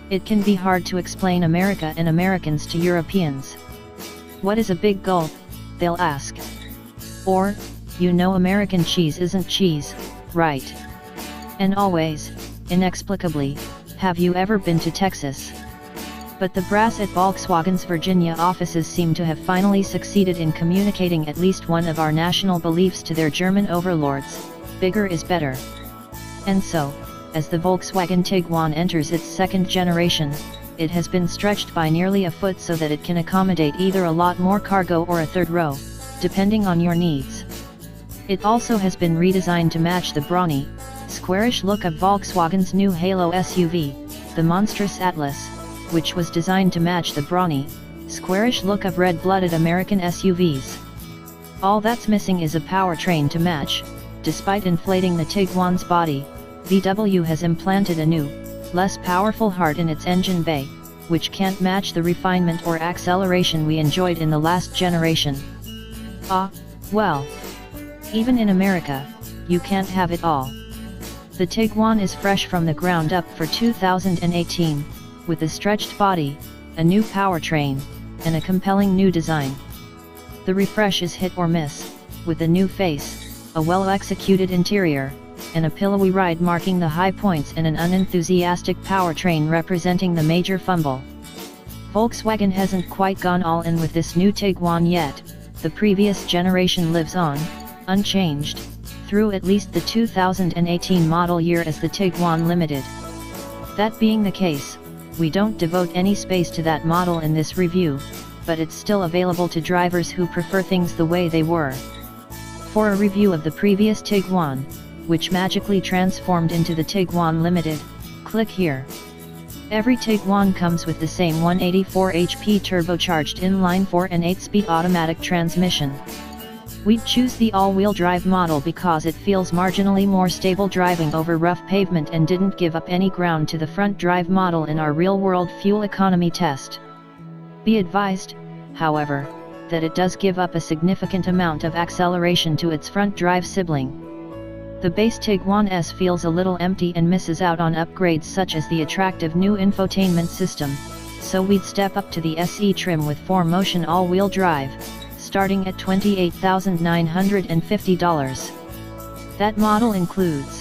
It can be hard to explain America and Americans to Europeans. What is a big gulp, they'll ask. Or, you know American cheese isn't cheese, right? And always, inexplicably, have you ever been to Texas? But the brass at Volkswagen's Virginia offices seem to have finally succeeded in communicating at least one of our national beliefs to their German overlords: bigger is better. And so, as the Volkswagen Tiguan enters its second generation, it has been stretched by nearly a foot so that it can accommodate either a lot more cargo or a third row, depending on your needs. It also has been redesigned to match the brawny, squarish look of Volkswagen's new Halo SUV, the monstrous Atlas, which was designed to match the brawny, squarish look of red-blooded American SUVs. All that's missing is a powertrain to match. Despite inflating the Tiguan's body, VW has implanted a new, less powerful heart in its engine bay, which can't match the refinement or acceleration we enjoyed in the last generation. Well, even in America, you can't have it all. The Tiguan is fresh from the ground up for 2018, with a stretched body, a new powertrain, and a compelling new design. The refresh is hit or miss, with a new face, a well-executed interior, and a pillowy ride marking the high points and an unenthusiastic powertrain representing the major fumble. Volkswagen hasn't quite gone all in with this new Tiguan yet. The previous generation lives on, unchanged, through at least the 2018 model year as the Tiguan Limited. That being the case, we don't devote any space to that model in this review, but it's still available to drivers who prefer things the way they were. For a review of the previous Tiguan, which magically transformed into the Tiguan Limited, click here. Every Tiguan comes with the same 184 HP turbocharged inline 4 and 8-speed automatic transmission. We'd choose the all-wheel drive model because it feels marginally more stable driving over rough pavement and didn't give up any ground to the front drive model in our real-world fuel economy test. Be advised, however, that it does give up a significant amount of acceleration to its front drive sibling. The base Tiguan S feels a little empty and misses out on upgrades such as the attractive new infotainment system, so we'd step up to the SE trim with 4Motion all-wheel drive, starting at $28,950. That model includes